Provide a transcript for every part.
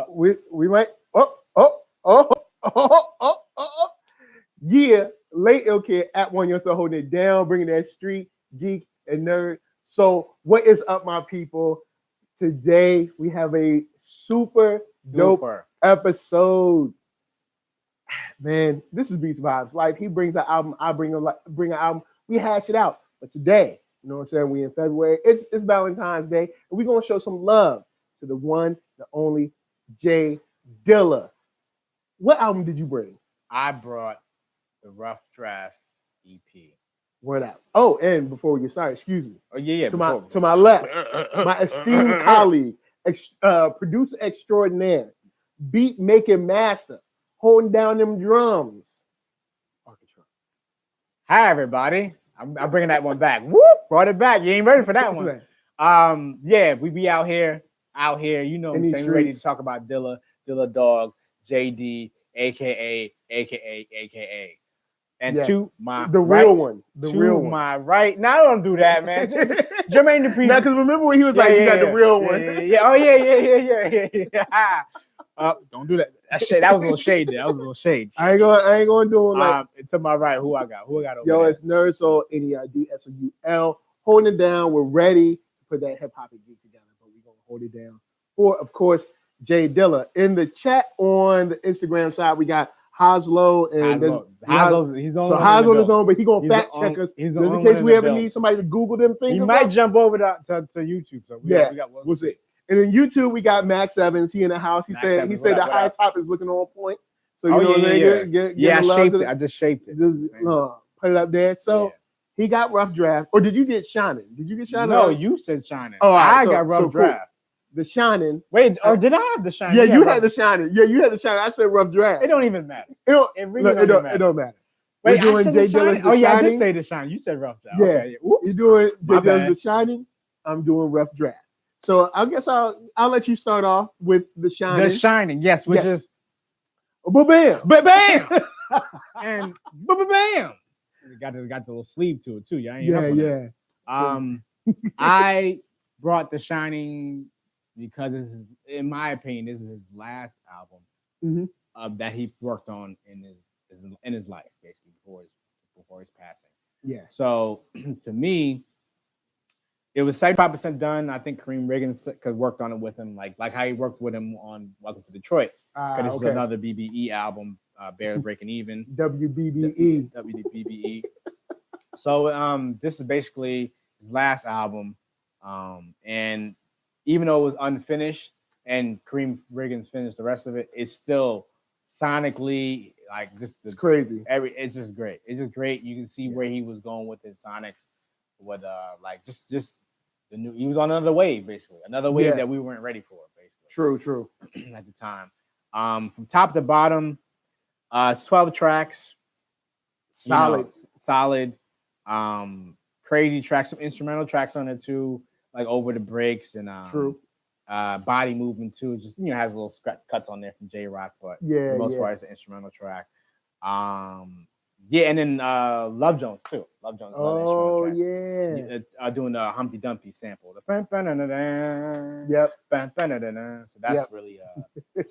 We might. Yeah, late ill kid at OneYoungsta holding it down, bringing that street geek and nerd. So, what is up, my people? Today we have a super dope episode. Man, this is Beats Vibes Life. He brings an album, I bring an album. We hash it out. But today, you know what I'm saying? We in February. It's Valentine's Day, and we're gonna show some love to the one, the only J Dilla. What album did you bring? I brought the Ruff Draft EP. Word out. Oh, and before we get started, excuse me. Oh yeah. To my left, my esteemed colleague, producer extraordinaire, beat making master, holding down them drums, Arckatron. Hi everybody. I'm bringing that one back. Whoop! Brought it back. You ain't ready for that one. Yeah, we be out here. You know, we're ready to talk about Dilla Dog, JD, aka. And to my real one. My right. Now don't do that, man. Jermaine Dupri. Now, because remember when he was you got the real one. Yeah. Oh yeah. Don't do that. That was a little shade there. I ain't gonna do it like. To my right, who I got over Yo, there? It's NERDSoul, NERDSoul. Holding it down. We're ready to put that hip hop geek together, but we're gonna hold it down for, of course, J Dilla. In the chat on the Instagram side, we got Haslo and he's on. So Haslo on his own, but he gonna fact check us just in case we ever need somebody to Google them things. He might jump over to YouTube. So we'll see. And in YouTube, we got Max Evans. He in the house. He said the high top is looking on point. So you know what I'm saying? I just shaped it. Put it up there. So he got Ruff Draft. Or did you get Shining? Did you get Shining? No, you said Shining. Oh, I got Ruff Draft. The Shining. Wait, or did I have the Shining? Yeah, you had the Shining. Yeah, you had the Shining. I said Ruff Draft. It don't even matter. It don't matter. Wait, we're doing J Dilla's The Shining. I did say the Shining. You said Ruff Draft. Yeah. Okay. You're doing J Dilla's The Shining. I'm doing Ruff Draft. So I guess I'll let you start off with The Shining. The Shining, yes, which is ba-bam. And ba-bam. Got the little sleeve to it too. Yeah. I brought The Shining because in my opinion, this is his last album that he worked on in his life, basically before his passing. Yeah. So to me, it was 75% done. I think Kareem Riggins worked on it with him, like how he worked with him on Welcome to Detroit. This is another BBE album, Barely Breaking Even. WBBE. So this is basically his last album. And even though it was unfinished and Kareem Riggins finished the rest of it, it's still sonically it's crazy. It's just great. It's just great. You can see where he was going with his sonics, with just the new. He was on another wave, basically, another wave that we weren't ready for, basically. True. At the time, from top to bottom, 12 tracks, solid, crazy tracks, some instrumental tracks on it too, like Over the Breaks and Body Movement too. Just has little cuts on there from J Rock, but for the most part, it's an instrumental track. And then Love Jones too. Love Jones. Doing the Humpty Dumpty sample. Yep. So that's really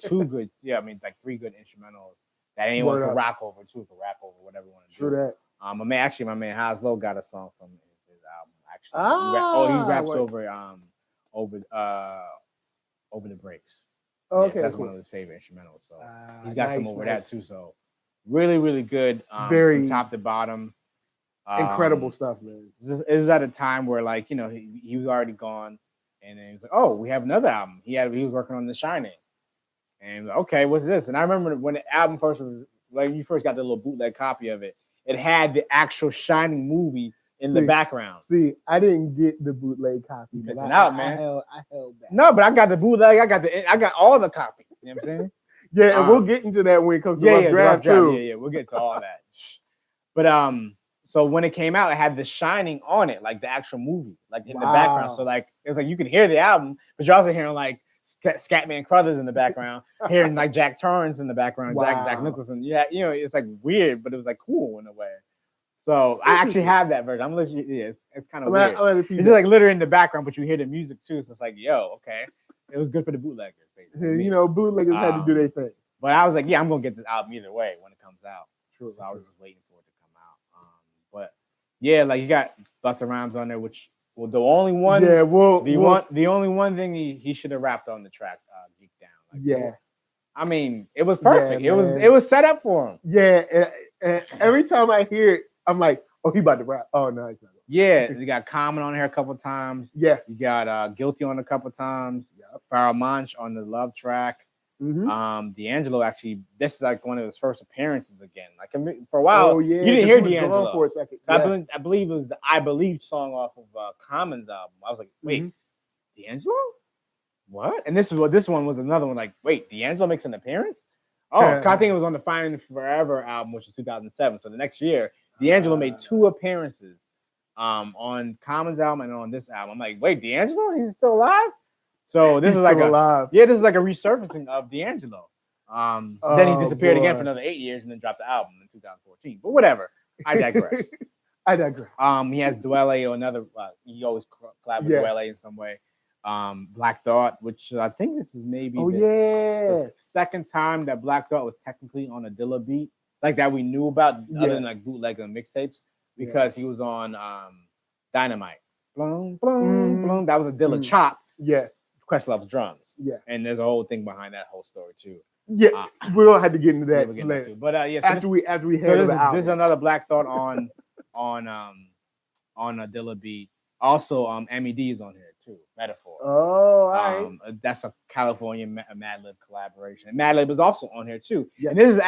two good. Yeah, I mean three good instrumentals that anyone can rock over too. Can rap over whatever you want to do. True that. My man Haslo got a song from his album. Actually, he raps over the breaks. Okay, that's one of his favorite instrumentals. So he's got some over that too. So. Really, really good. Very from top to bottom. Incredible stuff, man. It was at a time where, he was already gone, and then he was like, "Oh, we have another album." He was working on The Shining, and okay, what's this? And I remember when the album first was you first got the little bootleg copy of it. It had the actual Shining movie in the background. See, I didn't get the bootleg copy. Missing out, man. I held back. No, but I got the bootleg. I got all the copies. You know what I'm saying? Yeah, and we'll get into that when it comes to Ruff Draft too. Yeah, we'll get to all that. But so when it came out, it had The Shining on it, like the actual movie, in the background. So it was you can hear the album, but you're also hearing Scatman Crothers in the background, hearing Jack Torrance in the background, Jack Nicholson. Yeah, it's weird, but it was cool in a way. So I actually have that version. I'm literally, it's kind of weird. It's just literally in the background, but you hear the music too. So it's yo, okay. It was good for the bootleggers, basically. You know, bootleggers had to do their thing. But I was like, yeah, I'm gonna get this album either way when it comes out. True. So I was just waiting for it to come out. But yeah, like you got Busta Rhymes on there, which the only one. Yeah, the only one thing he should have rapped on the track, Geek Down. Like, yeah. I mean, it was perfect. Yeah, it was set up for him. Yeah, and every time I hear it, I'm like, oh, he about to rap. Oh no, he's not. Yeah, you got Common on here a couple times. Yeah, you got Guilty on a couple times. Yep. Pharoah Monch on the Love track. Mm-hmm. D'Angelo actually, this is like one of his first appearances again. Like for a while, oh, yeah, you didn't hear D'Angelo for a second. Yeah. I believe it was the I Believe song off of Common's album. I was like, wait, D'Angelo? What? And this one was another one. Like, wait, D'Angelo makes an appearance? Oh, I think it was on the Finding Forever album, which is 2007. So the next year, D'Angelo made 2 appearances on Common's album and on this album. I'm like, wait, D'Angelo? He's still alive? So this is like alive. Yeah, this is like a resurfacing of D'Angelo. Then he disappeared again for another 8 years and then dropped the album in 2014. But whatever. I digress. I digress. He has Dwele or another. He always collab with Dwele in some way. Black Thought, which I think this is maybe the second time that Black Thought was technically on a Dilla beat, like that we knew about, other than like bootleg and mixtapes, because he was on Dynamite. Blum, blum, blum. That was a Dilla chop. Yeah. Questlove's drums. Yeah. And there's a whole thing behind that whole story too. Yeah. we don't have to get into that later. But yeah, so after we head there's another Black Thought on a Dilla beat. Also, MED is on here too. Metaphor. Oh, all right. That's a California Madlib collaboration. And Madlib is also on here too. Yes. And this is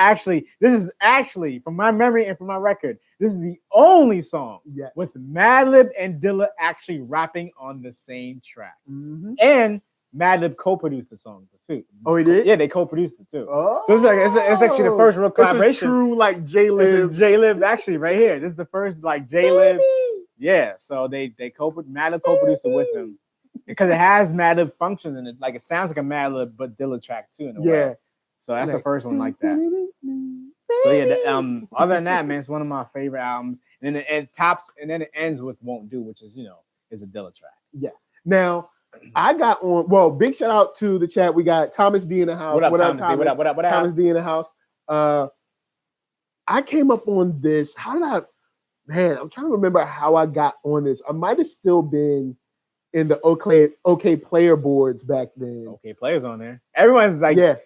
actually, from my memory and from my record, this is the only song with Madlib and Dilla actually rapping on the same track. Mm-hmm. And Madlib co-produced the song too. Oh, he did? Yeah, they co-produced it too. Oh, so it's actually the first real collaboration. It's a true like J-Lib actually right here. This is the first like J-Lib. Yeah, so Madlib co-produced it with him because it has Madlib functions in it. Like it sounds like a Madlib but Dilla track too in a way. So that's the first one like that. So yeah, other than that, man, it's one of my favorite albums. And then it ends with Won't Do, which is is a Dilla track. Yeah. Now I got on. Well, big shout out to the chat. We got Thomas D in the house. What up, Thomas? What up? Thomas D in the house. I came up on this. How did I? Man, I'm trying to remember how I got on this. I might have still been in the OK player boards back then. OK players on there. Everyone's like, yeah.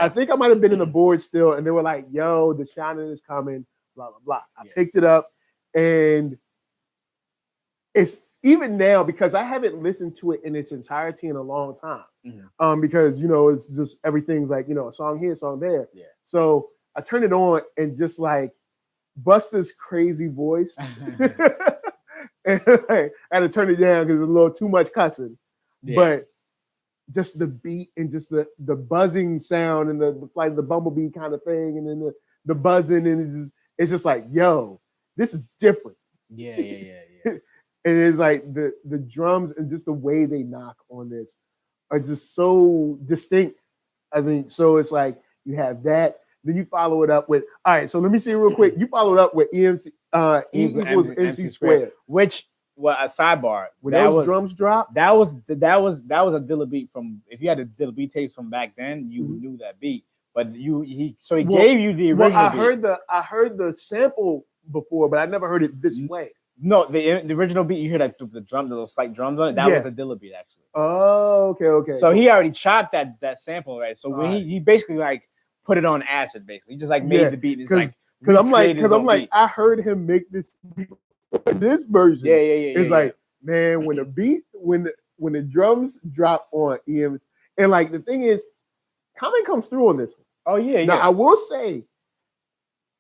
I think I might have been in the board still, and they were like, "Yo, The Shining is coming." Blah blah blah. I picked it up, and it's even now because I haven't listened to it in its entirety in a long time. Mm-hmm. Because it's just everything's like a song here, song there. Yeah. So I turned it on and just like Busta's crazy voice. And I had to turn it down because it's a little too much cussing. Yeah. But just the beat and just the buzzing sound and the like the bumblebee kind of thing, and then the buzzing, and it's just like, yo, this is different. Yeah. And it's like the drums and just the way they knock on this are just so distinct. I mean, so it's like you have that. Then you follow it up with, all right, so let me see real quick. You follow it up with E equals MC squared. Which, well, a sidebar. When those drums drop? That was a Dilla beat from, if you had the Dilla beat tapes from back then, you knew that beat. But he gave you the original beat. I heard the sample before, but I never heard it this way. No, the original beat, you hear like the drum, the little slight drums on it. That was the Dilla beat, actually. Oh, okay. So he already chopped that sample, right? So when he basically like put it on acid, basically. He just like made the beat. It's like because I'm like I heard him make this version. Yeah. It's like, man, when the beat, when the drums drop on EMs, and like the thing is, Common comes through on this one. Oh yeah. Now I will say,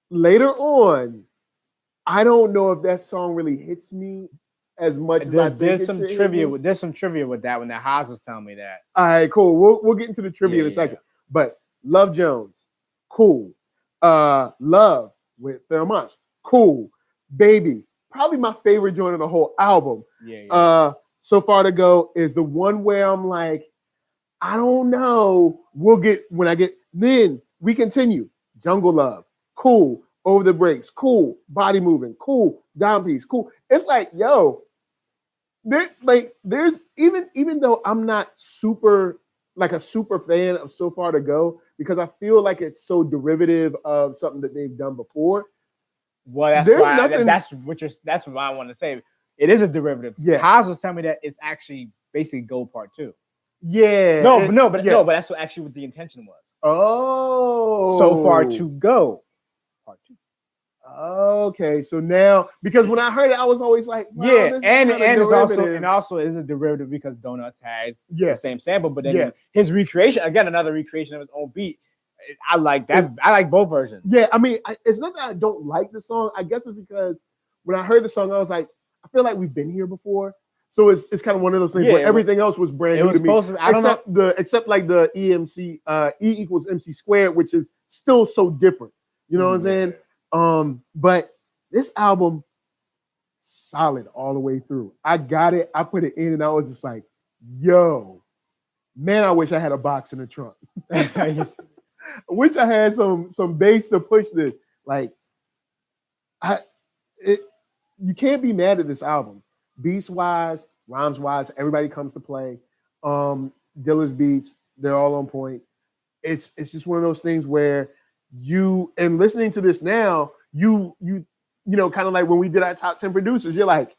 later on, I don't know if that song really hits me as much as I think there's some trivia with that when the Haas was telling me that. All right, cool. We'll get into the trivia in a second. But Love Jones, cool. Love with Fairmont, cool. Baby, probably my favorite joint of the whole album. Yeah. So Far to Go is the one where I'm like, I don't know. Then We Continue. Jungle Love, cool. Over the Breaks, cool. Body Moving, cool. Down Piece, cool. It's like, yo, there's even though I'm not super like a super fan of So Far to Go because I feel like it's so derivative of something that they've done before. Well, that's There's why nothing- that's what I want to say. It is a derivative. Yeah. Haas was telling me that it's actually basically Go Part 2. Yeah. But that's what the intention was. Oh. So Far to Go Part 2. Okay, so now because when I heard it, I was always like, wow, yeah, this is and kinda it's also is a derivative because Donuts had the same sample, but then his recreation, again, another recreation of his own beat. I like that. I like both versions. Yeah, I mean, it's not that I don't like the song. I guess it's because when I heard the song, I was like, I feel like we've been here before. So it's kind of one of those things where everything else was brand new to me. Except like the EMC, E equals MC squared, which is still so different. You know what I'm saying? But this album, solid all the way through. I got it. I put it in, and I was just like, "Yo, man, I wish I had a box in the trunk. I wish I had some bass to push this. Like, you can't be mad at this album. Beats wise, rhymes wise, everybody comes to play. Dilla's beats, they're all on point. It's just one of those things where and listening to this now, you know, kind of like when we did our top 10 producers, you're like,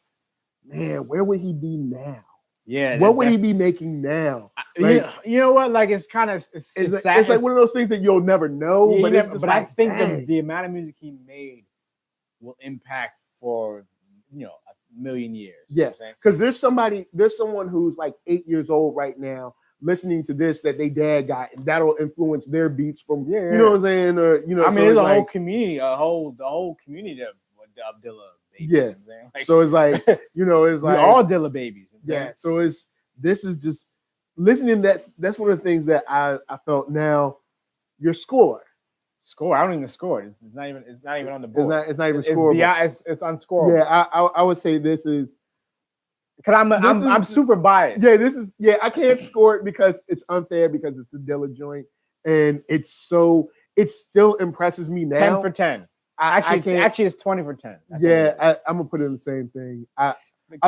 man, where would he be now? Yeah. What would he be making now? Like, you know what? Like, it's kind of it's like one of those things that you'll never know. Yeah, but I think that the amount of music he made will impact for a million years. Yeah, because there's someone who's like 8 years old right now listening to this that they dad got, and that'll influence their beats from you know what I'm saying, or I mean, there's a whole community, the whole community of Dilla babies. Yeah, you know like, so it's like it's like all Dilla babies. Yeah, so this is just listening. That's one of the things that I felt. Now your score. I don't even score it. It's not even on the board. It's not even scoreable. It's unscoreable. Yeah, I would say this is because I'm super biased. Yeah, I can't score it because it's unfair because it's a Dilla joint and it still impresses me now. 10 for 10. Actually, it's 20 for 10. I'm gonna put it in the same thing. I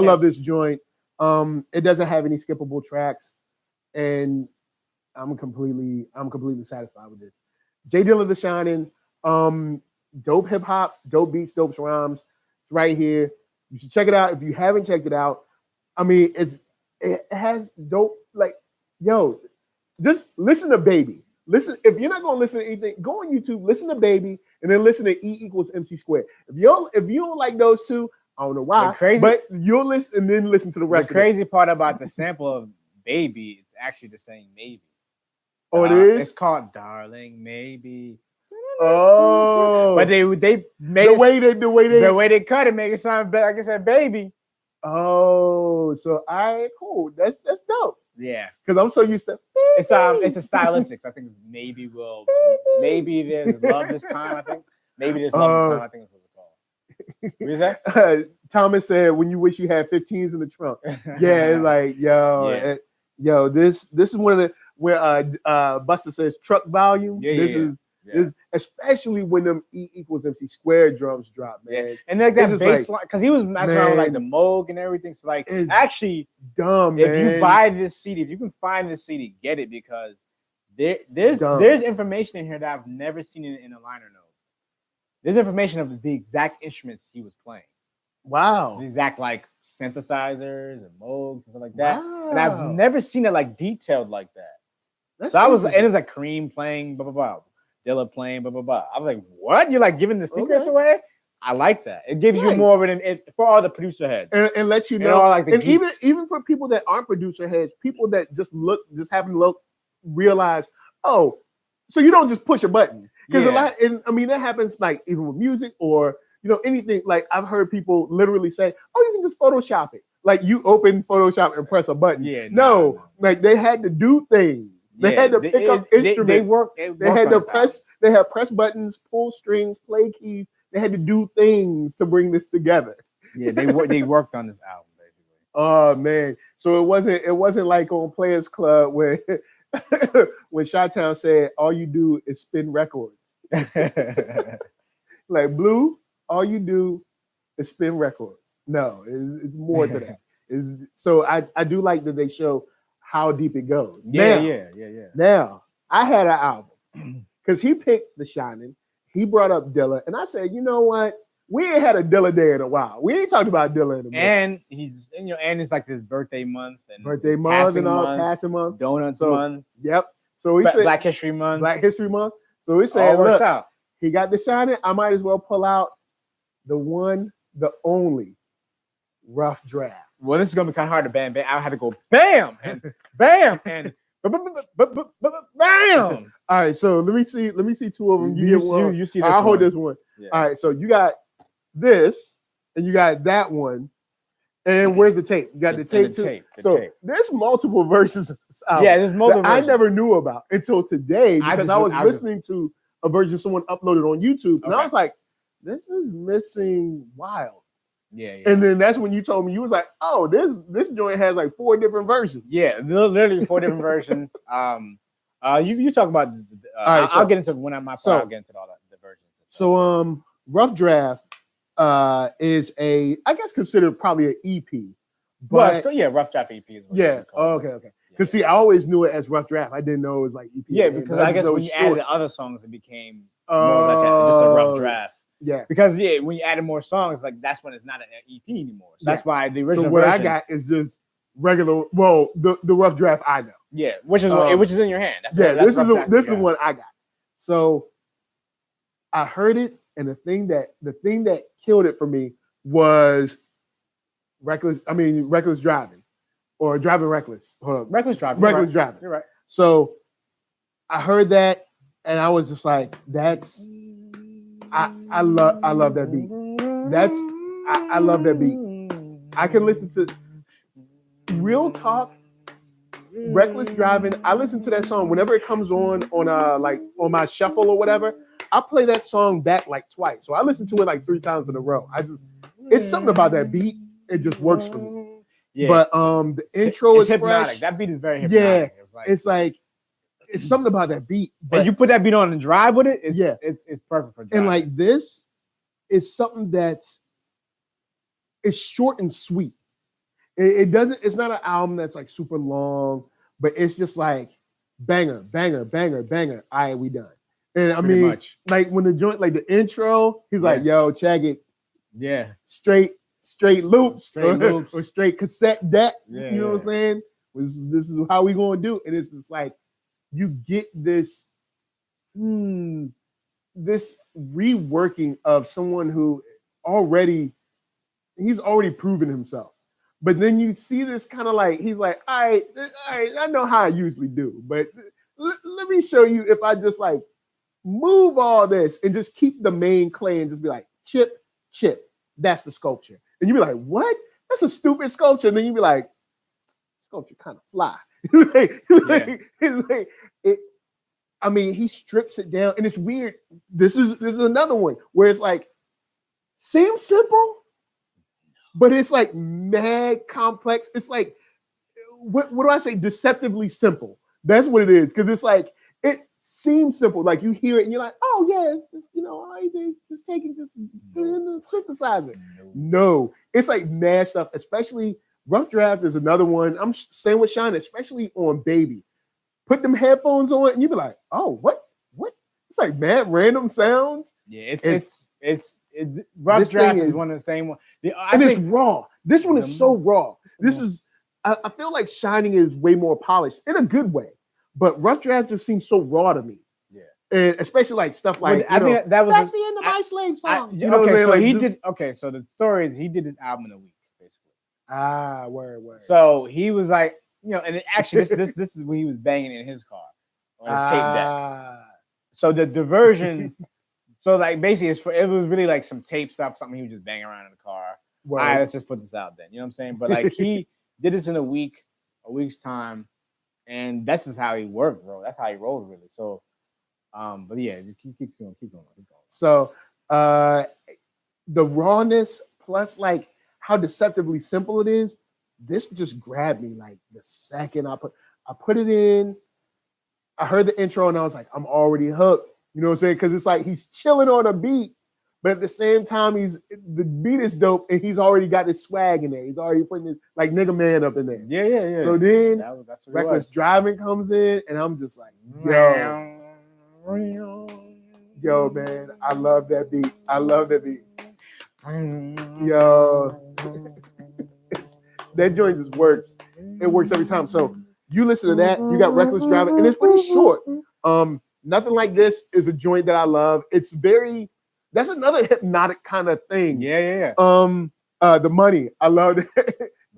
love this joint. It doesn't have any skippable tracks, and I'm completely satisfied with this. J Dilla The Shining, dope hip hop, dope beats, dope rhymes. It's right here. You should check it out if you haven't checked it out. I mean, it has dope, like, yo, just listen to Baby. Listen, if you're not gonna listen to anything, go on YouTube, listen to Baby, and then listen to E equals MC squared. If you don't like those two, I don't know why, but you'll listen and then listen to the rest. The crazy part about the sample of Baby is actually the same Maybe. Oh, it is? It's called Darling Maybe. Oh, but they made the way they cut it, make it sound better. Like I said, Baby. Oh, so all right, cool. That's dope. Yeah, because I'm so used to it's a stylistics. I think maybe there's love this time. I think maybe there's love this time. I think that's what it's called. What is that? Thomas said, "When you wish you had 15s in the trunk." Yeah, it's like yo, this is one of the where Buster says truck volume. This especially when them E equals MC squared drums drop, man. Yeah. And like that bass line, because he was messing around with like the Moog and everything. So like, actually, dumb. If you buy this CD, if you can find this CD, get it because there's information in here that I've never seen in a liner notes. There's information of the exact instruments he was playing. Wow. The exact like synthesizers and Moogs and stuff like that. Wow. And I've never seen it like detailed like that. And it was like Kareem playing blah blah blah. Dilla playing, blah, blah, blah. I was like, what? You're like giving the secrets away? I like that. It gives you more of for all the producer heads. And lets you know. And even for people that aren't producer heads, people that just happen to realize, oh, so you don't just push a button. Because that happens like even with music or, anything. Like I've heard people literally say, oh, you can just Photoshop it. Like you open Photoshop and press a button. Yeah, no. Like they had to do things. They had to pick up instruments. They had press buttons, pull strings, play keys. They had to do things to bring this together. Yeah, they worked on this album basically. Oh man, so it wasn't like on Players Club where when Chi-Town said all you do is spin records. Like Blue, all you do is spin records. No, it's more to that. So I do like that they show how deep it goes. Yeah. Now I had an album because he picked The Shining. He brought up Dilla, and I said, you know what? We ain't had a Dilla day in a while. We ain't talked about Dilla in a minute. And and it's like this birthday month and passing month, donuts month. Yep. So we said Black History Month. So we said, all works look, out. he got The Shining. I might as well pull out the one, the only Ruff Draft. Well, this is gonna be kind of hard to bam. I had to go bam and bam and bam. All right, so let me see two of them. You get one. You see this I'll hold this one. Yeah. All right, so you got this and you got that one. And where's the tape? You got the tape too. There's multiple versions of this album. Yeah, there's multiple I never knew about until today because I was listening to a version someone uploaded on YouTube, and I was like, this is missing Wild. Yeah. And then that's when you told me, you was like, oh, this joint has like 4 different versions. Yeah, literally 4 different versions. You talk about. All right, I'll get into when my I'll get into all the versions. So Ruff Draft is I guess considered probably an EP. But Ruff Draft EP is what okay. Because see, I always knew it as Ruff Draft. I didn't know it was like EP. Yeah, because I guess when you added other songs, it became more like just a Ruff Draft. Yeah, because when you added more songs, like that's when it's not an EP anymore. So that's why the original. So what version, I got is just regular. Well, the Ruff Draft I know. Yeah, which is in your hand. This is the one I got. So I heard it, and the thing that killed it for me was reckless driving or driving reckless. Hold on. Reckless driving. Driving. You're right. So I heard that, and I was just like, that's. I love that beat. I love that beat. I can listen to Real Talk, Reckless Driving. I listen to that song whenever it comes on my shuffle or whatever. I play that song back like twice. So I listen to it like 3 times in a row. It's something about that beat. It just works for me. Yeah. But the intro is hypnotic. fresh. That beat is very hypnotic. Yeah. It's something about that beat. And you put that beat on and drive with it, it's perfect for driving. And like this is something it's short and sweet. It's not an album that's like super long, but it's just like banger, banger, banger, banger. All right, we done. And I mean, like when the joint, like the intro, he's like, yo, check it. Yeah. Straight loops or straight cassette deck. You know what I'm saying? This is how we gonna do it. And it's just like, you get this reworking of someone who he's already proven himself. But then you see this kind of like, he's like, all right, I know how I usually do, but let me show you if I just like move all this and just keep the main clay and just be like, chip, that's the sculpture. And you be like, what? That's a stupid sculpture. And then you be like, sculpture kind of fly. I mean, he strips it down, and it's weird. This is another one where it's like seems simple, but it's like mad complex. It's like what do I say? Deceptively simple. That's what it is, because it's like it seems simple. Like you hear it and you're like, oh yeah, it's just just put it in the synthesizer. No, it's like mad stuff, especially. Ruff Draft is another one. I'm saying with Shine, especially on Baby. Put them headphones on and you be like, oh, what? It's like mad random sounds. Yeah, it's Ruff Draft is one of the same one. It's raw. This one is so raw. This is I feel like Shining is way more polished in a good way, but Ruff Draft just seems so raw to me. Yeah, and especially like stuff like I think that was that's the end of My Slave song. So the story is he did his album in a week. Word. So he was like, and actually this is when he was banging in his car on his tape deck. So the diversion, so like basically it was really like some tape stuff, something he was just banging around in the car. All right, let's just put this out then. You know what I'm saying? But like he did this in a week's time, and that's just how he worked, bro. That's how he rolled, really. So, but yeah, just keep going. So the rawness plus like how deceptively simple it is, this just grabbed me like the second I put it in. I heard the intro and I was like, I'm already hooked. You know what I'm saying? Because it's like he's chilling on a beat, but at the same time, the beat is dope, and he's already got his swag in there. He's already putting his like nigga man up in there. Yeah. So then that's what Reckless Driving comes in, and I'm just like, yo, man, I love that beat. Yo, that joint just works. It works every time. So you listen to that, you got Reckless Driving, and it's pretty short. Nothing Like This is a joint that I love. It's that's another hypnotic kind of thing. Yeah. The Money, I love it.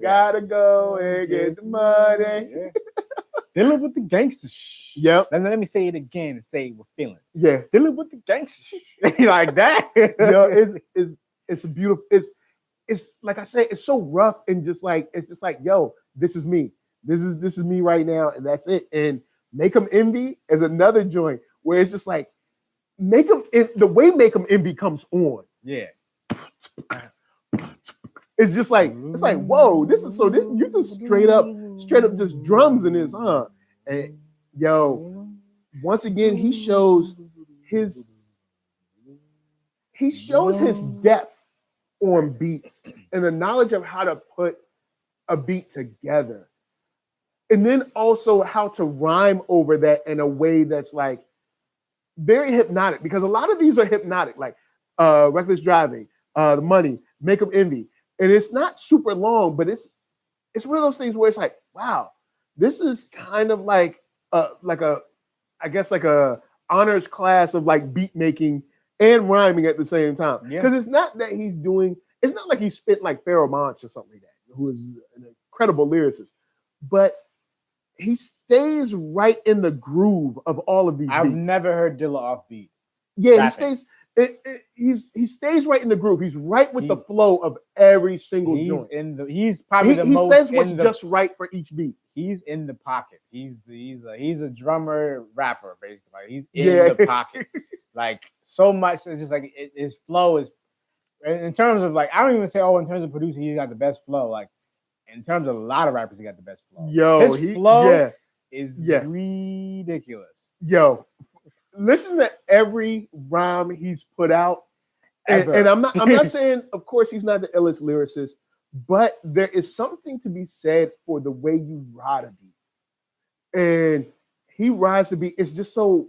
Gotta go and get the money. Yeah. Dealing with the gangster shit. Yep. Let me say it again and say it with feeling. Yeah. Dealing with the gangster shit. Like that. It's a beautiful, it's like I said, it's so rough and just like, yo, this is me. This is me right now, and that's it. And Make 'Em Envy is another joint where it's just like, the way Make 'Em Envy comes on. Yeah. It's just like, whoa, you just straight up just drums in this, huh? And yo, once again, he shows his depth on beats and the knowledge of how to put a beat together. And then also how to rhyme over that in a way that's like very hypnotic, because a lot of these are hypnotic, like Reckless Driving, The Money, Make 'Em Envy. And it's not super long, but it's one of those things where it's like, wow, this is kind of like a honors class of like beat making and rhyming at the same time. Because it's not like he spit like Pharoah Monch or something like that, who is an incredible lyricist, but he stays right in the groove of all of these I've beats. never heard Dilla off beat. Yeah, he stays right in the groove. He's right with the flow of every single joint. He's probably the most. He says what's just right for each beat. He's in the pocket. He's a drummer rapper basically. Like, he's in the pocket. Like so much. It's just like his flow is. In terms of like, I don't even say in terms of producing, he's got the best flow. Like in terms of a lot of rappers, he got the best flow. Yo, his flow is ridiculous. Yo. Listen to every rhyme he's put out, and I'm not saying, of course, he's not the illest lyricist, but there is something to be said for the way you ride a beat, and he rides the beat. It's just so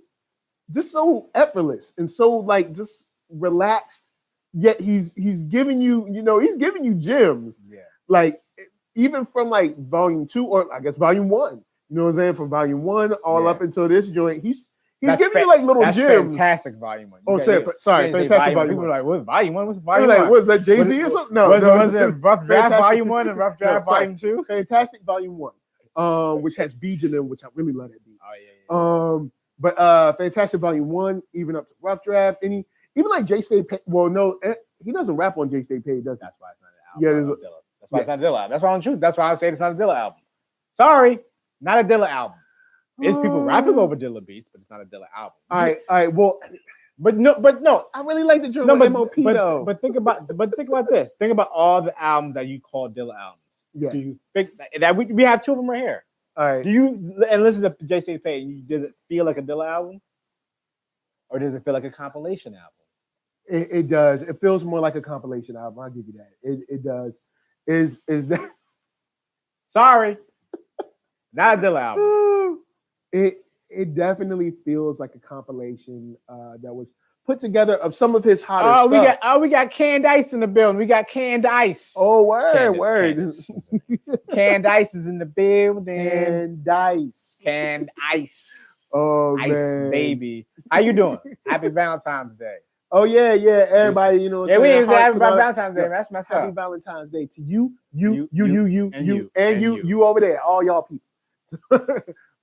effortless and so like just relaxed. Yet he's giving you, he's giving you gems. Yeah, like even from like volume 2 or I guess volume 1. You know what I'm saying? From volume 1 all up until this joint, He's giving you like little gems. Fantastic volume 1. Sorry, fantastic volume 1. People are like, what's volume 1? What's volume 1? Like, what is that, Jay-Z or something? No, was it Ruff Draft volume 1 and Ruff Draft volume 2? Fantastic volume 1, which has Beej in them, which I really love that beat. Oh yeah. But Fantastic volume 1, even up to Ruff Draft, even like J Stay. Well, no, he doesn't rap on J Stay Paid, does he? That's why it's not an album. That's why it's not a Dilla album. That's why I'm true. That's why I say it's not a Dilla album. Sorry, not a Dilla album. It's people rapping over Dilla beats, but it's not a Dilla album. All right. Well, but no. I really like the joint with MOP though. But think about this. Think about all the albums that you call Dilla albums. Yeah. Do you think that we have 2 of them right here? All right. Do you listen to J Stay Paid? Does it feel like a Dilla album, or does it feel like a compilation album? It does. It feels more like a compilation album. I'll give you that. It does. Is that? Sorry, not a Dilla album. It definitely feels like a compilation that was put together of some of his hotter stuff. We got Canned Ice in the building. We got Canned Ice. Oh, word. Canned Ice is in the building. Canned Ice. Oh, Ice, man. baby. How you doing? Happy Valentine's Day. Oh, yeah. Everybody, we didn't say happy Valentine's Day. That's messed up. Happy Valentine's Day to you, and you over there, all y'all people.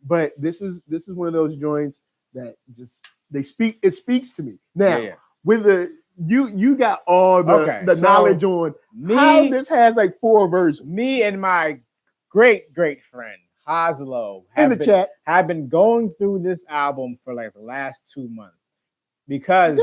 But this is one of those joints that just it speaks to me. Now with you got all the knowledge on how this has like 4 versions. Me and my great friend Haslo have been going through this album for like the last 2 months because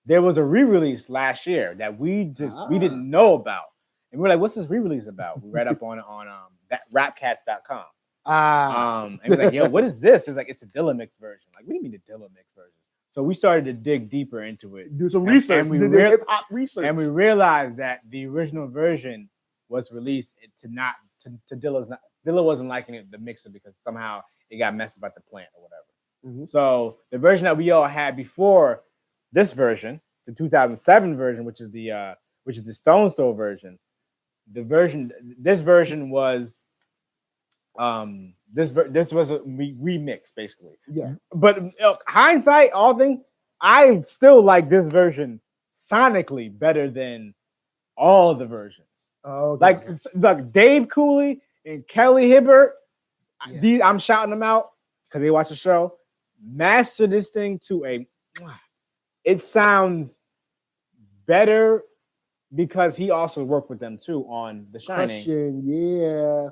there was a re-release last year that we didn't know about, and we're like, what's this re-release about? We read up on it on that rapcats.com. And we're like, yo, what is this? It's like, it's a Dilla mix version. Like, what do you mean the Dilla mix version? So we started to dig deeper into it. Do some research. And we hip-hop research. And we realized that the original version was released to Dilla's not. Dilla wasn't liking it, the mixer, because somehow it got messed up at the plant or whatever. So the version that we all had before this version, the 2007 version, which is the Stone's Throw version, this version was this was a remix basically. Yeah. But hindsight, all things, I still like this version sonically better than all the versions. Oh, okay. Like Dave Cooley and Kelly Hibbert, Yeah. I'm shouting them out because they watch the show. Master this thing to it sounds better because he also worked with them too on The Shining. Yeah.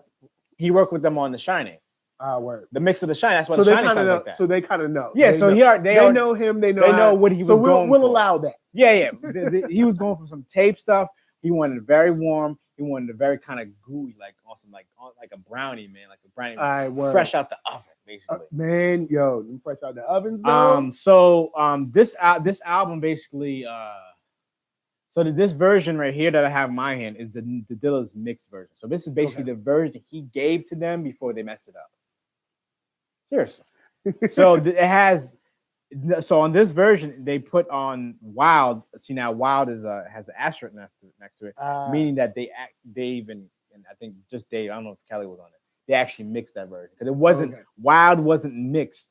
He worked with them on The Shining. Word. The mix of The Shining. That's why So The they Shining kind of sounds know. like that. So they kind of know. Yeah. They know him. They know what he was so going we'll for. allow that. Yeah. He was going for some tape stuff. He wanted it very warm. He wanted it very kind of gooey, like awesome, like a brownie, man, like a brownie, fresh out the oven, basically. Man, yo, fresh out the ovens. Though. This album basically, this version right here that I have in my hand is the Dilla's mixed version. So this is basically the version he gave to them before they messed it up. Seriously. So it has. So on this version, they put on Wild. See, now Wild has an asterisk next to it, meaning that Dave and I think just Dave. I don't know if Kelly was on it. They actually mixed that version because it wasn't Wild wasn't mixed.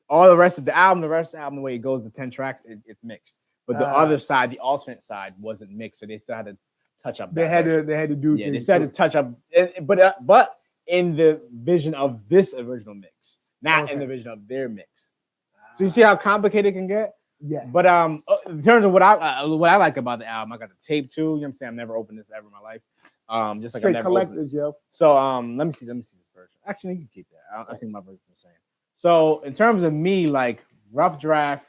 All the rest of the album, the way it goes, the 10 tracks, it's mixed. But the other side, the alternate side, wasn't mixed, so they still had to touch up. They had to do. Yeah, they still had to touch up, but in the vision of this original mix, not in the vision of their mix. So you see how complicated it can get? Yeah. But in terms of what I like about the album, I got the tape too. You know what I'm saying? I've never opened this ever in my life. Just like Straight I never collectors, yo. So let me see this version. Actually, you can keep that. I think my version's the same. So in terms of me, like Ruff Draft,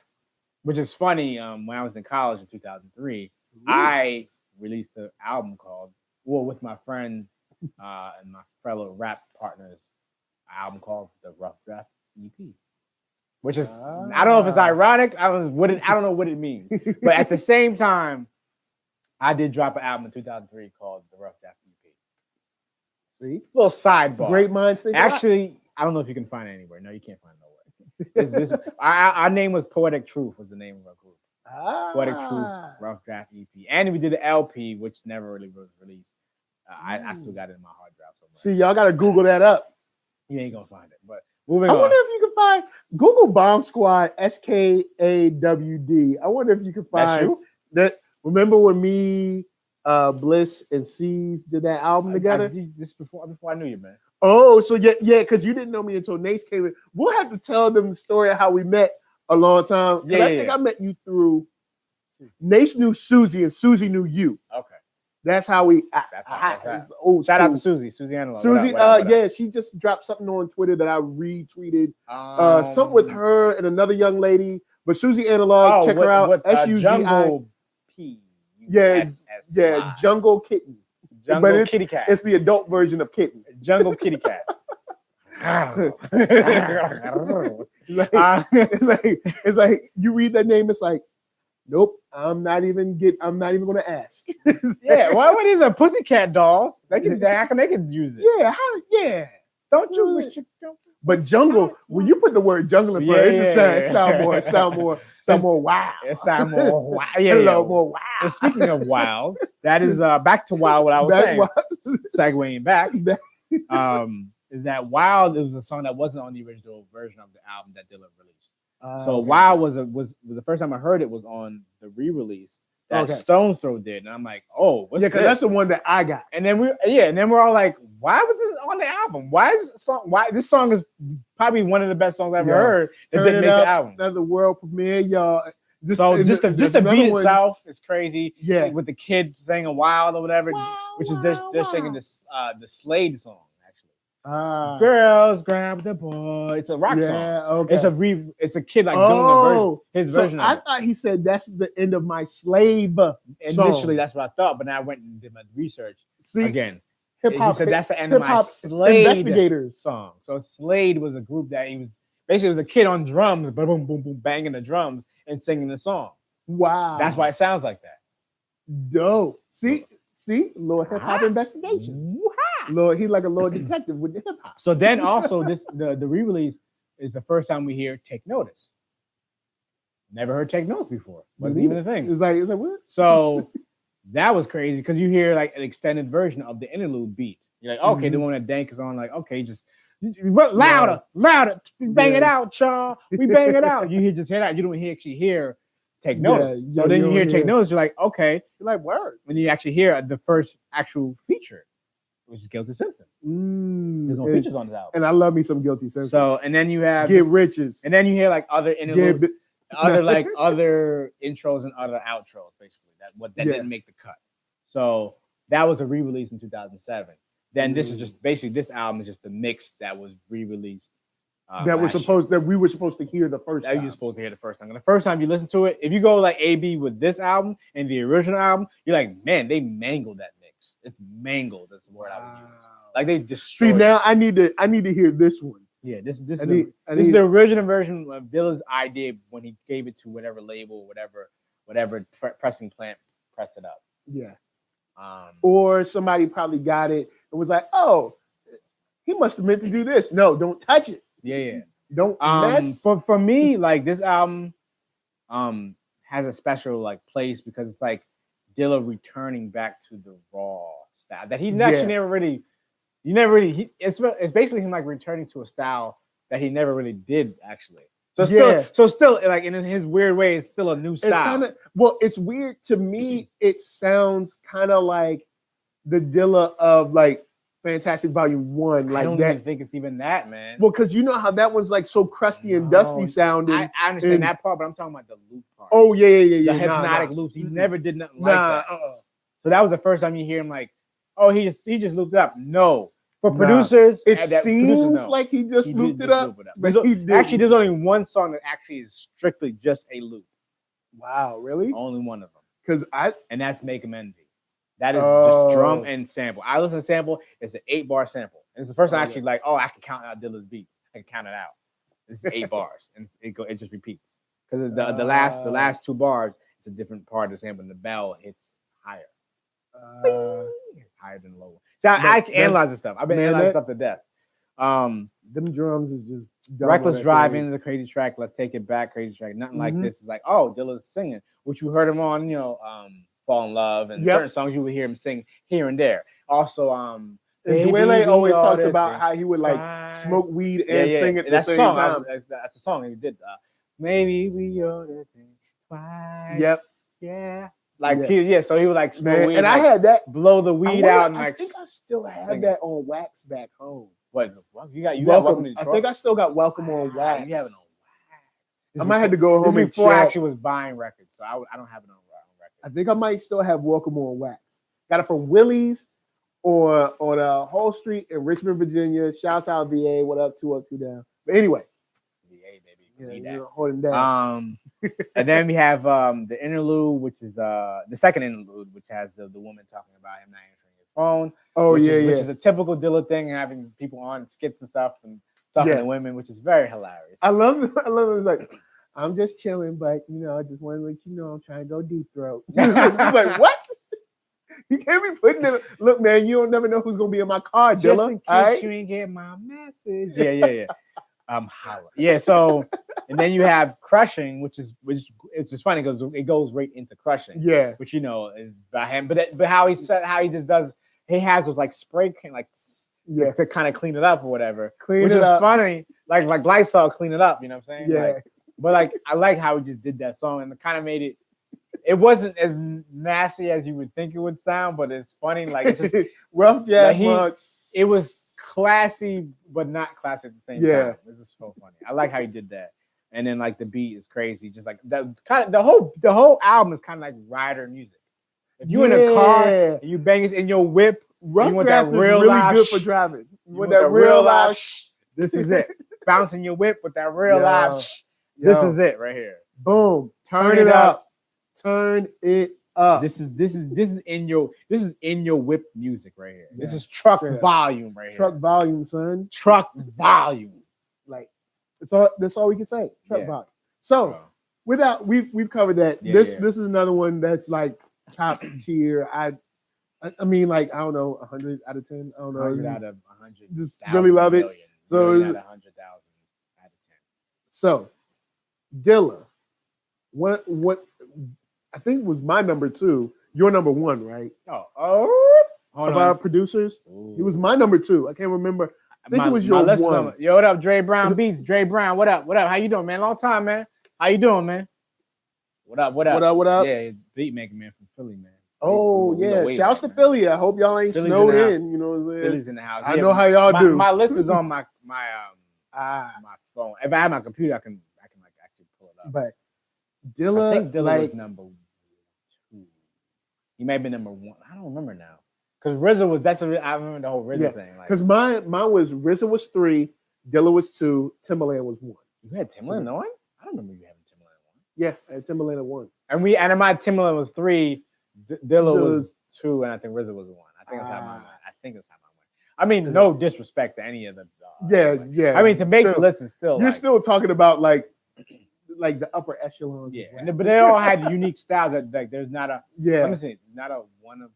which is funny, when I was in college in 2003, I released an album with my friends and my fellow rap partners, an album called the Ruff Draft EP. Which is, I don't know if it's ironic. I don't know what it means. But at the same time, I did drop an album in 2003 called the Ruff Draft EP. See? Little sidebar. Great minds think alike. Actually, I don't know if you can find it anywhere. No, you can't find it nowhere. Our name was Poetic Truth, was the name of our group. Poetic Truth, Ruff Draft EP. And we did an LP, which never really was released. I still got it in my hard drive somewhere. See, y'all got to Google that up. You ain't going to find it. But moving I on. wonder if you can find Google Bomb Squad SKAWD. I wonder if you can find that. Remember when me, Bliss, and C's did that album together? This before I knew you, man. Oh, so yeah, because you didn't know me until Nace came in. We'll have to tell them the story of how we met a long time. Yeah, I think I met you through Nace knew Susie and Susie knew you. Okay. That's how we. Shout out to Susie Analog. Susie, yeah, she just dropped something on Twitter that I retweeted. Something with her and another young lady. But Susie Analog, check her out. SUZI. Yeah, Jungle Kitten. Jungle Kitty Cat. It's the adult version of Kitten. Jungle Kitty Cat. It's like you read that name, it's like, nope, I'm not even gonna ask. Yeah, what is a pussycat dolls? They can use it. Yeah, Don't you wish you don't? But jungle, when you put the word jungle in front, it just sound more wild. It sound more wild. Yeah, more wild. And speaking of wild, that is back to wild. What I was saying, segueing back, is that Wild? It was a song that wasn't on the original version of the album that Dilla released. So Wild was the first time I heard it was on the re-release that Stone's Throw did, and I'm like, oh, what's because that's the one that I got. And then we're all like, why was this on the album? Why is this song? Why this song is probably one of the best songs I've ever heard that didn't make the album. Another world premiere, y'all. Just the beat itself is crazy. Yeah, with the kid singing Wild or whatever, which is they're singing this the Slade song. Girls grab the boy. It's a rock song. Okay. It's a kid like doing his version of it. I thought he said that's the end of my slave Initially, song. that's what I thought, but then I went and did my research. See, again. Hip hop. He said that's the end of my Slade investigators song. So Slade was a group that he was basically it was a kid on drums, boom, boom, boom, boom, banging the drums and singing the song. Wow. That's why it sounds like that. Dope. See, little hip hop investigation. Lord, he's like a little detective with the hip hop. So then also the re-release is the first time we hear Take Notice. Never heard Take Notice before. Wasn't even a thing. It's like what? So that was crazy because you hear like an extended version of the interlude beat. You're like, okay, the one that Dank is on, like, okay, just louder, bang it out, y'all. We bang it out. You just hear that. You don't actually hear Take Notice. So then you hear Take Notice, you're like, okay. You're like, word. When you actually hear the first actual feature, which is Guilty Simpson. There's no features on this album. And I love me some Guilty Simpson. So, and then you have Get Riches. And then you hear like other interludes, other intros and other outros, basically. That didn't make the cut. So that was a re-release in 2007. Then this is just basically this album is just the mix that was re-released. We were supposed to hear the first time. You were supposed to hear the first time. And the first time you listen to it, if you go like A/B with this album and the original album, you're like, man, they mangled that mix. It's mangled. That's the word I would use. Like they destroyed. See, now I need to hear this one. Yeah, this is the original version of Dilla's idea when he gave it to whatever label, whatever pressing plant pressed it up. Yeah. Or somebody probably got it and was like, oh, he must have meant to do this. No, don't touch it. Yeah. Don't mess. For me, like this album has a special like place because it's like Dilla returning back to the raw style that he actually never really. It's basically him like returning to a style that he never really did actually. So still like in his weird way, it's still a new style. It's weird to me. It sounds kind of like the Dilla of like Fantastic Volume 1. Like I don't even think it's even that, man. Well, because you know how that one's like so crusty and dusty sounding. I understand that part, but I'm talking about the loop part. Oh yeah. The hypnotic loops. He never did nothing like that. So that was the first time you hear him like, oh, he just looped it up. No. For producers, it seems like he just looped it up. But he did. Actually, there's only one song that actually is strictly just a loop. Wow, really? Only one of them. And that's Make 'Em Envy. That is just drum and sample. I listen to sample. It's an 8-bar sample. And it's the first time actually like, oh, I can count out Dilla's beats. I can count it out. It's 8 bars, and it just repeats because the last 2 bars, it's a different part of the sample, and the bell hits higher. Higher than the low one. So I can analyze this stuff. I've been analyzing stuff to death. Them drums is just Reckless Driving is a crazy track. Let's Take It Back, crazy track. Nothing like this is like, oh, Dilla's singing, which you heard him on, Fall in Love and certain songs you would hear him sing here and there. Also, Dwayne always talks about how he would like smoke weed and sing at the same time. That's a song he did. Maybe we ought to think twice. Yep. Yeah. Like so he would like smoke weed and I had that blow the weed out and like. I think I still have that on wax back home. What you got Welcome to Detroit? I think I still got Welcome on wax. You have it on wax. I might have to go home and before check. I actually was buying records, so I don't have it on record. I think I might still have Welcome on wax. Got it from Willie's on Hall Street in Richmond, Virginia. Shouts out VA. What up? 2 up, 2 down. But anyway, VA baby, holding down. And then we have the interlude, which is the second interlude, which has the woman talking about him not answering his phone. Which is a typical Dilla thing, having people on skits and stuff and talking to women, which is very hilarious. I love it. It's like, I'm just chilling, but I just want to let you know I'm trying to go deep throat. It's like, what? You can't be putting it. Look, man, you don't never know who's gonna be in my car, Dilla. Just in case you ain't get my message. Yeah. Holla. Yeah. So, and then you have Crushing, which is just funny because it goes right into Crushing. Yeah. Which is by him, but how he just does. He has those like spray can to kind of clean it up or whatever. Which is funny. Like Lysol clean it up. You know what I'm saying? Yeah. But I like how he just did that song and it kind of made it. It wasn't as nasty as you would think it would sound, but it's funny. Like it's just Ruff Draft. It was classy, but not classy at the same time. It was so funny. I like how he did that. And then like the beat is crazy. Just like that kind of the whole album is kind of like rider music. If you in a car and you bang it in your whip, Ruff Draft is really good for driving. With that real loud this is it. Bouncing your whip with that real loud This is it right here. Boom. Turn it up. Turn it up. This is in your whip music right here. This is truck volume right here. Truck volume, son. Truck volume. Like That's all we can say. Trap Yeah. volume. So Bro. without we've covered that. Yeah, this yeah. this is another one that's like top tier. I mean, like, I don't know, 100 out of 10. I don't know. 100 out of 100. Just really love it. So million out of 100,000 out of 10. So Dilla, what I think was my number 2. Your number 1, right? Hold of on. our producers. Ooh. He was my number 2. I can't remember. I think it was your list is 1. Yo, what up, Dre Brown Beats? Dre Brown, what up? What up? How you doing, man? Long time, man. How you doing, man? What up? What up? What up? What up? Yeah, beat making man from Philly, man. Oh, yeah. Shouts to man. Philly. I hope y'all ain't Philly's snowed in the in. You know what I'm saying? Philly's in the house. I know how y'all do. My list is on my phone. If I have my computer, I can like actually pull it up. But Dilla, I think Dilla like, was number 2. He may have been number 1. I don't remember now. Because RZA was I remember the whole RZA thing. Because mine was RZA was 3, Dilla was 2, Timbaland was 1. You had Timbaland on? I don't remember you having Timbaland on. Yeah, I had Timbaland at 1. And my Timbaland was 3, Dilla was 2, and I think RZA was 1. I think that's how mine went. I think that's how mine went. I mean, no disrespect to any of the. Yeah. I mean, to make the list is still. You're still talking about like the upper echelons. Yeah, but they all had unique styles. That like, there's not a. Yeah. Let me see. Not a one of.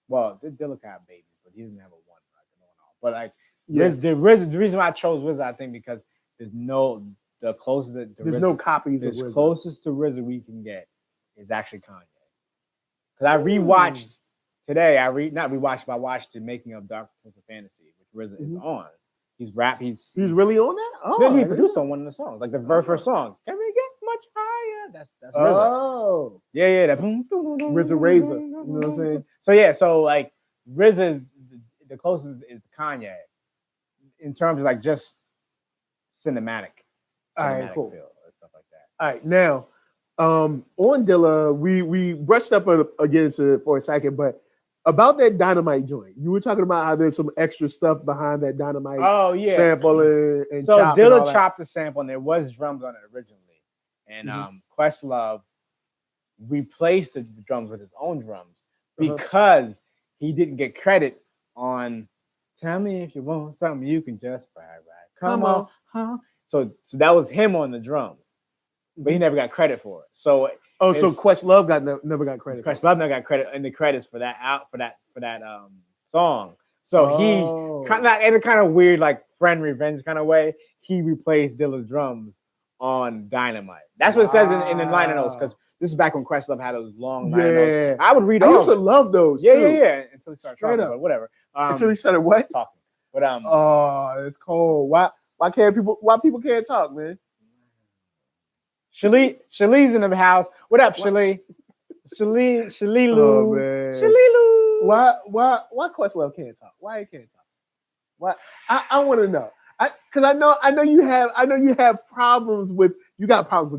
Well, Dilla kind of baby, but he doesn't have a 1 going on. But like, the reason why I chose RZA, I think, because there's the closest. There's no copies of RZA. RZA. Closest to RZA we can get is actually Kanye. Because I rewatched today. I watched the making of Dark Twisted Fantasy, which RZA is on. He's really on that? Oh, he produced on one of the songs, like the very first song. Can we get much higher? That's RZA. Oh, yeah. That RZA Razor. You know what I'm saying? So like RZA is the closest is Kanye in terms of like just cinematic. All right, cool. Feel or stuff like that. All right, now on Dilla, we brushed up against it for a second, but about that Dynamite joint, you were talking about how there's some extra stuff behind that Dynamite sample and so chop Dilla and all chopped the sample and there was drums on it originally, and Questlove replaced the drums with his own drums because he didn't get credit on "Tell Me If You Want Something You Can Just Ride. Come on, huh?" So that was him on the drums, but he never got credit for it. So Questlove never got credit. Questlove never got credit in the credits for that song. So he kind of in a kind of weird like friend revenge kind of way. He replaced Dilla's drums on Dynamite. That's what it says in the liner notes, because this is back when Questlove had those long liner notes. I would read. I used to love those. Yeah. Until he started talking, but whatever. Until he started what? Talking. But it's cold. Why people can't talk, man? Shalee's in the house. What up, Shalee? Shaleelu. Oh man. Shaleelu. Why Questlove can't talk? Why he can't talk? Why? I want to know. Because I know you have problems with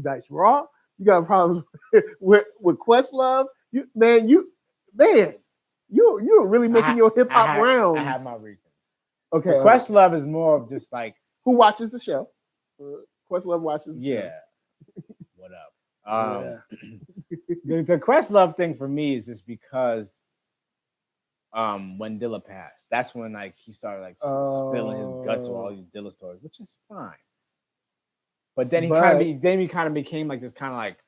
Dice Raw. You got problems with Questlove. You're really making your hip hop rounds. I have my reasons. Okay. Questlove is more of just like who watches the show. Questlove watches the show. Yeah. What up? The Questlove thing for me is just because when Dilla passed, that's when like he started like spilling his guts with all these Dilla stories, which is fine. But then he kind of became like this kind of like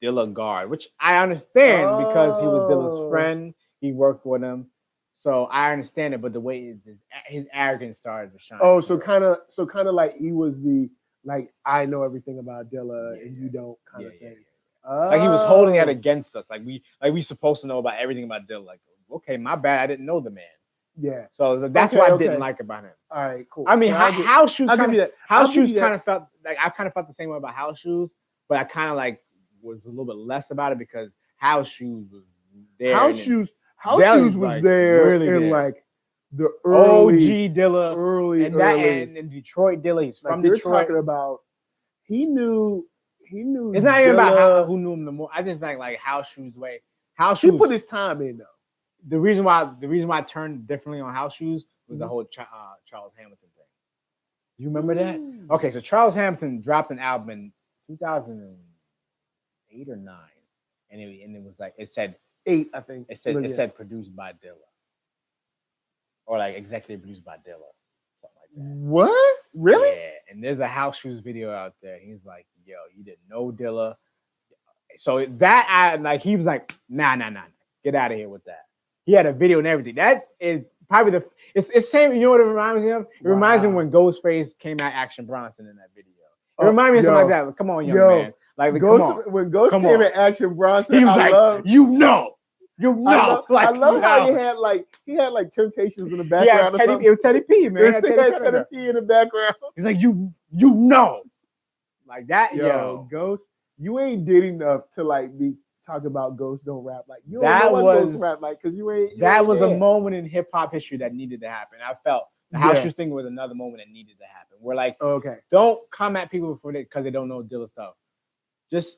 Dilla guard, which I understand because he was Dilla's friend. He worked with him, so I understand it. But the way his arrogance started to shine. Oh, so kind of like he was the like I know everything about Dilla and you don't kind of thing. Like he was holding that against us. Like we supposed to know about everything about Dilla. Like, okay, my bad, I didn't know the man. Yeah. So that's what I didn't like about him. All right, cool. I mean, House Shoes kind of felt like I kind of felt the same way about House Shoes, but I kind of like was a little bit less about it because House Shoes was there. House Shoes was like, there really in like the early OG Dilla, and Detroit Dilla. He's from Detroit. You're talking about he knew. It's not even about who knew him the more. I just think like House Shoes way. House Shoes. He put his time in though. The reason why I turned differently on House Shoes was the whole Charles Hamilton thing. You remember that? Okay, so Charles Hamilton dropped an album in 2008 or 9, and it was like it said 8, I think. It said produced by Dilla, or like executive produced by Dilla, something like What? Really? Yeah, and there's a house shoes video out there. He's like, yo, you didn't know Dilla. So that he was like, nah, get out of here with that. He had a video and everything. That is probably it's same. You know what it reminds me of? It reminds me when Ghostface came at Action Bronson in that video. It reminds me of something like that. Come on, young man. Like when Ghost came at Action Bronson, he was like, you know. I love how he had like Temptations in the background. Yeah, it was Teddy P, man. He had Teddy P in the background. He's like, you know, like that. Yo, Ghost, you ain't did enough to like be talking about Ghost don't rap like you. That don't know was Ghost rap like because you ain't. That was a moment in hip hop history that needed to happen. I felt the house shoes thing was another moment that needed to happen. We're like, don't come at people for it because they don't know Dilla stuff. Just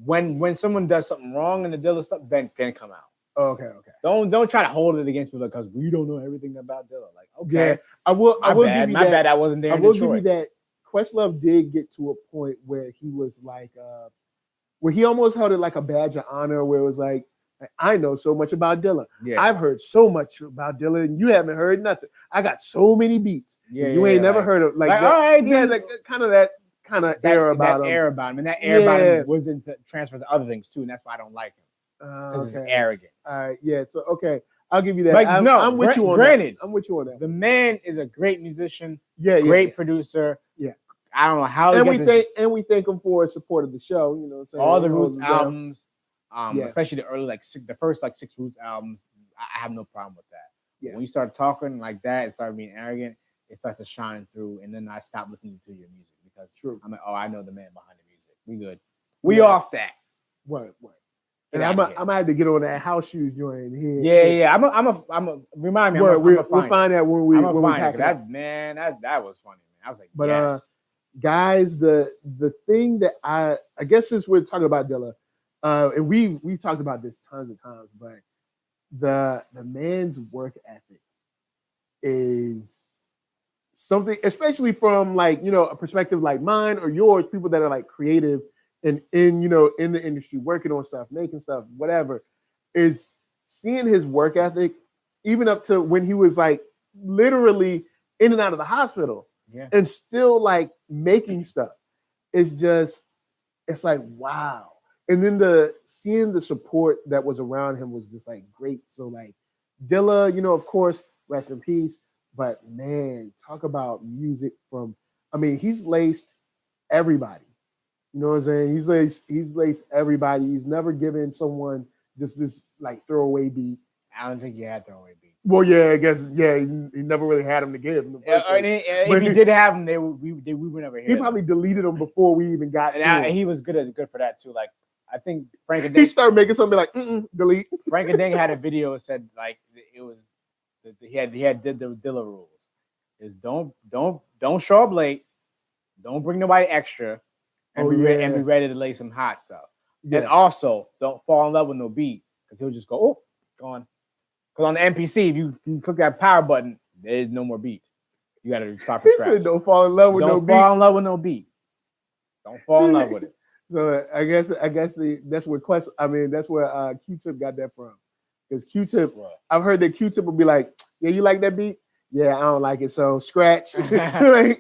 when someone does something wrong in the Dilla stuff, then come out. Okay. Don't try to hold it against people because we don't know everything about Dilla. Like, okay, yeah, I will give you my bad. I wasn't there. I will give you that. Questlove did get to a point where he was like, where he almost held it like a badge of honor, where it was like, I know so much about Dilla. Yeah. I've heard so much about Dilla, and you haven't heard nothing. I got so many beats. Yeah, you ain't never heard of like that. All right, he had like kind of air about him. Air about him, and that air about him was transferred to other things too, and that's why I don't like him. Because it's arrogant. All right, yeah. So I'll give you that. Like, I'm with you on granted, that. I'm with you on that. The man is a great musician. Great producer. Yeah. I don't know how. And we thank him for his support of the show. You know what I'm saying? All the Roots albums, especially the early the first 6 Roots albums. I have no problem with that. Yeah. When you start talking like that and start being arrogant, it starts to shine through, and then I stop listening to your music because I'm like, I know the man behind the music. We good. We off that. What? And I'm gonna have to get on that house shoes joint here. Yeah. I'm a remind me. We'll find that when we pack that. Man, that was funny, man. I was like, but guys, the thing that I guess since we're talking about Dilla, and we've talked about this tons of times, but the man's work ethic is something, especially from a perspective like mine or yours, people that are like creative. And in the industry, working on stuff, making stuff, whatever, is seeing his work ethic, even up to when he was like literally in and out of the hospital, and still like making stuff. It's like wow. And then seeing the support that was around him was just like great. So like Dilla, of course, rest in peace. But man, talk about music he's laced everybody. You know what I'm saying? He's laced everybody. He's never given someone just this like throwaway beat. I don't think he had throwaway beat. Well, yeah, I guess he never really had him to give. If he did have him, we would never hear. He probably deleted them before we even got to him. And he was good for that too. Like I think Frank and he started making something like delete. Frank and Ding had a video that said like it was did the Dilla rules. Is don't show up late, don't bring nobody extra. And be ready to lay some hot stuff. Yeah. And also, don't fall in love with no beat because he'll just go, gone. Because on the MPC, if you click that power button, there's no more beat. You got to start from scratch. He said, don't fall in love with no beat. Don't fall in love with no beat. Don't fall in love with it. So I guess that's where Q-Tip got that from. Because Q-Tip, I've heard that Q-Tip will be like, yeah, you like that beat? Yeah, I don't like it, so scratch. Yeah.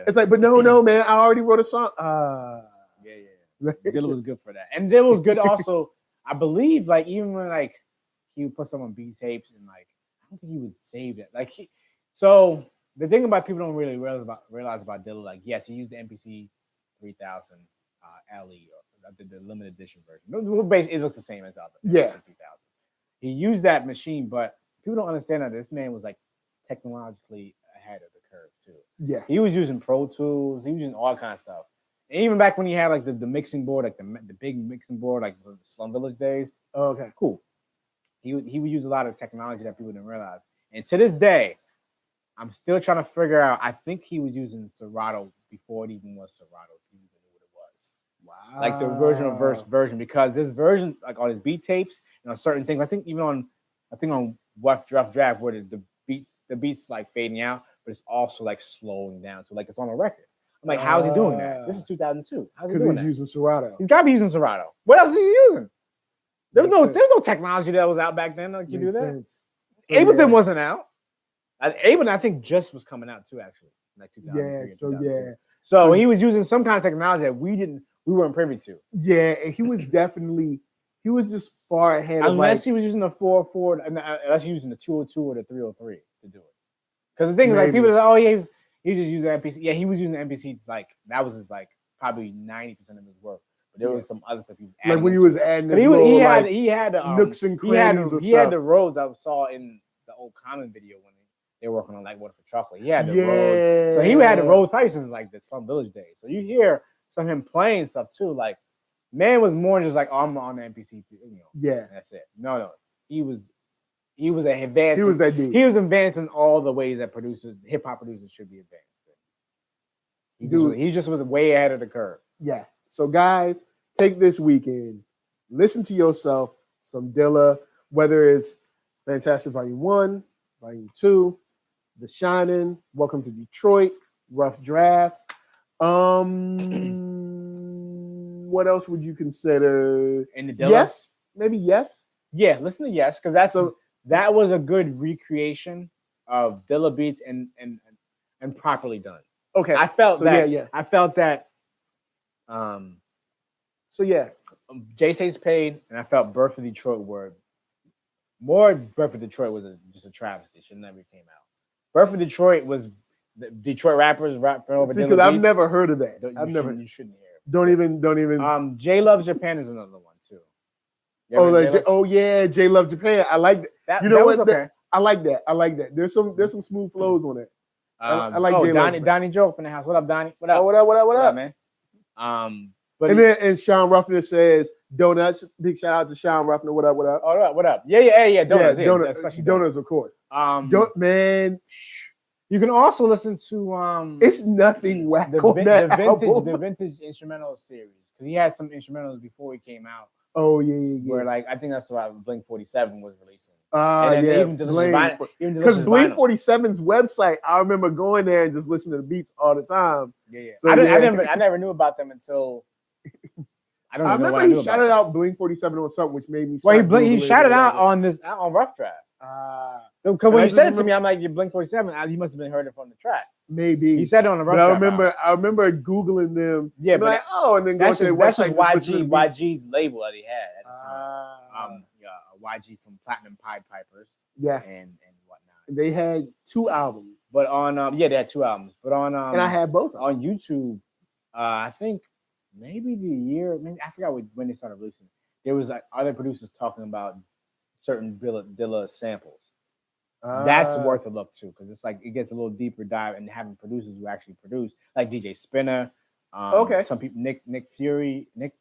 It's like, but no, man, I already wrote a song. Yeah. Dilla was good for that. And Dilla was good also, I believe, like, even when, like, he would put some on B tapes and, like, I don't think he would save that. Like, so the thing about people don't really realize about Dilla, like, yes, he used the MPC 3000 LE, or the limited edition version. Basically, it looks the same as the other. Yeah. 3000. He used that machine, but people don't understand that this man was, like, technologically ahead of the curve too. Yeah, he was using Pro Tools. He was using all kinds of stuff. And even back when he had like the mixing board, like the big mixing board, like the Slum Village days. Oh, okay, cool. He would use a lot of technology that people didn't realize. And to this day, I'm still trying to figure out. I think he was using Serato before it even was Serato. He even knew what it was. Wow. Like the original version, because this version, like on his beat tapes, certain things. I think on Ruff Draft, where the beat's like fading out, but it's also like slowing down. So like it's on a record. I'm like, how's he doing that? This is 2002. How's he doing that? Because he's using Serato. He's got to be using Serato. What else is he using? There's no technology that was out back then that could do that. Ableton wasn't out. Ableton, I think, just was coming out too, actually, like 2003. So he was using some kind of technology that we weren't privy to. Yeah, and he was just far ahead. Unless he was using the 404, unless he was using the 202 or the 303 to do it. Because the thing is, like, people are like, oh yeah, he just used the MPC. Yeah, he was using the MPC. Like that was his, like, probably 90% of his work. But there was some other stuff he was adding. Like when he was adding, he had the nooks and crannies. He had the roads I saw in the old Common video when they were working on like Water for Chocolate. He had the roads. So he had the roads probably since like the Slum Village days. So you hear some of him playing stuff too. Like, man was more just like, oh, I'm on the MPC, Yeah, that's it. No, he was advancing. He was that dude. He was advancing all the ways that hip hop producers should be advanced. He just was way ahead of the curve. Yeah. So guys, take this weekend, listen to yourself some Dilla, whether it's Fantastic Volume 1, Volume 2, The Shining, Welcome to Detroit, Ruff Draft. What else would you consider? In the Dilla? Yes, maybe Yes. Yeah, listen to Yes, because that was a good recreation of Dilla beats and properly done. Okay, I felt that. Yeah. I felt that. So yeah, Jay Stays Paid, and I felt Birth of Detroit were more. Birth of Detroit was just a travesty. Should never came out. Birth of Detroit was the Detroit rappers rapping over. See, because I've never heard of that. You shouldn't hear it. Don't even. Jay Loves Japan is another one too. Jay Love Japan. I like that. You know what? Okay. I like that. There's some smooth flows on it. I like Jay Love. Donnie Joe from the house. What up, Donnie? What up? What up, man? And Sean Ruffner says donuts. Big shout out to Sean Ruffner. What up? What up? Yeah. Donuts. Donuts, of course. Man. You can also listen to It's nothing whack the vintage instrumental series, because he had some instrumentals before he came out. Oh yeah. Where, like, I think that's why Blink 47 was releasing. Because Blink 47's website, I remember going there and just listening to the beats all the time. Yeah. So I never knew about them until I remember he shouted out Blink 47 on something, which made me. He shouted out on Ruff Draft. Because when you said it to me, I'm like, "You Blink 47." You must have been heard it from the track. Maybe he said it on the Ruff Draft. I remember googling them. Yeah, but like, and then going to their website. That's just YG's label that he had at the time. YG from Platinum Pied Pipers. Yeah, and whatnot. They had 2 albums. But on they had 2 albums. But on and I had both on YouTube. I think maybe the year. I forgot when they started releasing. There was like other producers talking about certain Dilla samples. That's worth a look too, because it's like it gets a little deeper dive and having producers who actually produce, like DJ Spinner. Some people, Nick Fury, I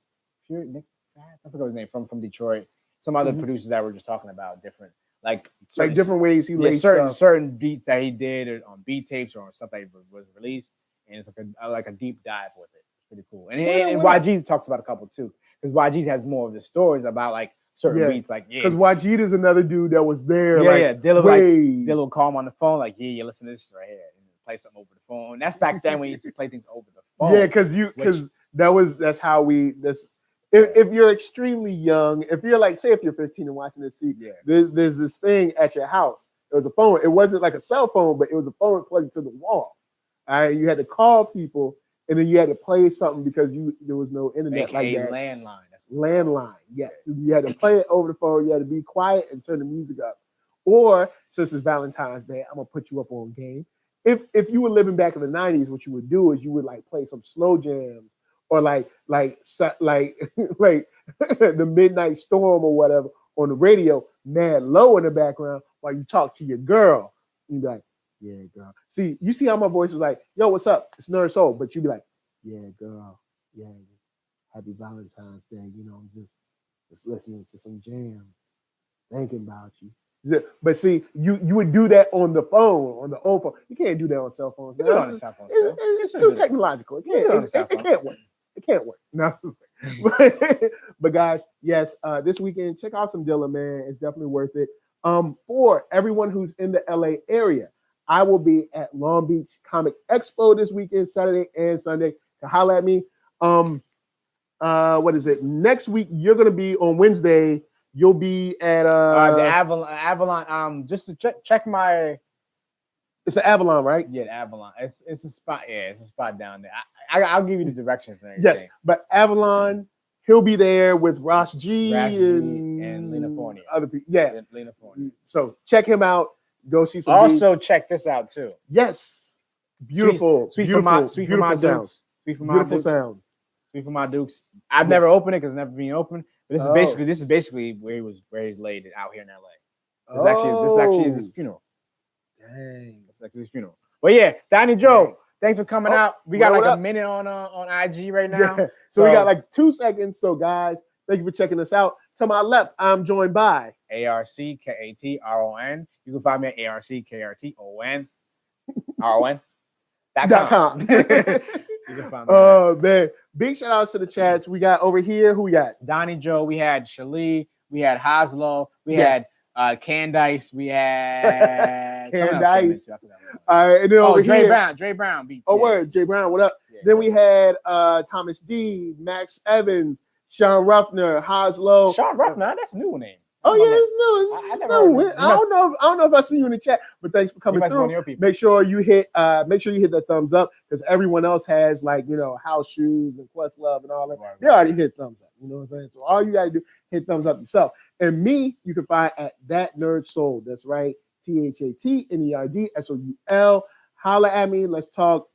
forgot his name, from Detroit. Some other producers that were just talking about different, like different ways he laid certain beats that he did on beat tapes or on stuff that was released, and it's like a deep dive with it. It's pretty cool. And YG talks about a couple too, because YG has more of the stories about like certain beats, like because YG is another dude that was there. Dilla will call him on the phone, like, you listen to this right here, and play something over the phone. That's back then when you used to play things over the phone. Yeah, because that's how we. If you're extremely young, if you're like, say, if you're 15 and watching this, there's this thing at your house. It was a phone. It wasn't like a cell phone, but it was a phone plugged to the wall. All right, you had to call people, and then you had to play something because there was no internet like that. Landline, yes. So you had to play it over the phone. You had to be quiet and turn the music up. Or since it's Valentine's Day, I'm gonna put you up on game. If you were living back in the 90s, what you would do is you would like play some slow jams or like the Midnight Storm or whatever on the radio, mad low in the background while you talk to your girl. You'd be like, yeah, girl. You see how my voice is like, yo, what's up? It's NERDSoul. But you'd be like, yeah, girl. Yeah. Happy Valentine's Day. I'm just listening to some jams, thinking about you. But see, you would do that on the phone, on the old phone. You can't do that on cell phones. It's too technological. It can't work. It can't work. No. But guys, yes, this weekend, check out some Dilla, man. It's definitely worth it. For everyone who's in the LA area, I will be at Long Beach Comic Expo this weekend, Saturday and Sunday. Holla at me. What is it? Next week, you're gonna be on Wednesday. You'll be at the Avalon. Just to check my It's the Avalon, right? Yeah, the Avalon. It's a spot. Yeah, it's a spot down there. I'll give you the directions and Yes, everything. but Avalon, he'll be there with Ross G and Lena Fournier. Other people. Yeah. Lena Fournier. So check him out. Go see some Also, beats. check this out too. Yes. Beautiful. Sweet beautiful. for my beautiful sounds. Dukes. Sweet for my Beautiful Dukes. sounds. Sweet for my Dukes. I've never opened it because it's never been open. But this is basically where he's laid out here in LA. This is actually his funeral. Dang. It's like his funeral. But yeah, Donnie Joe, thanks for coming out. We got like a minute on IG right now. Yeah. So we got like 2 seconds. So guys, thank you for checking us out. To my left, I'm joined by ARCKATRON. You can find me at ARCKRTON.com. Oh man, big shout outs to the chats. We got over here. Who we got? Donnie Joe. We had Shalee. We had Hoslo. We had Candice. We had Candice. All right, and then over Dre here, Dre Brown. Beat. Oh, word, Jay Brown. What up? Yeah, then we had Thomas D, Max Evans, Sean Ruffner, Hoslo. Sean Ruffner. That's a new name. Oh yeah, it's new. I don't know if I see you in the chat, but thanks for coming through. Make sure you hit that thumbs up because everyone else has like house shoes and Questlove and all that. They already hit thumbs up. You know what I'm saying? So all you gotta do hit thumbs up yourself. And me, you can find at ThatNERDSoul. That's right, ThatNERDSoul. Holla at me. Let's talk.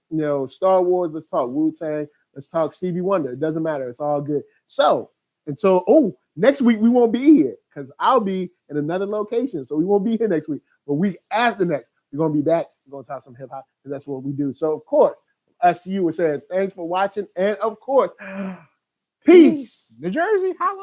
Star Wars. Let's talk Wu-Tang. Let's talk Stevie Wonder. It doesn't matter. It's all good. So until next week we won't be here because I'll be in another location. So we won't be here next week. But week after next, we're gonna be back. We're gonna talk some hip hop because that's what we do. So of course, us to you, we're saying thanks for watching, and of course, peace. New Jersey, holla.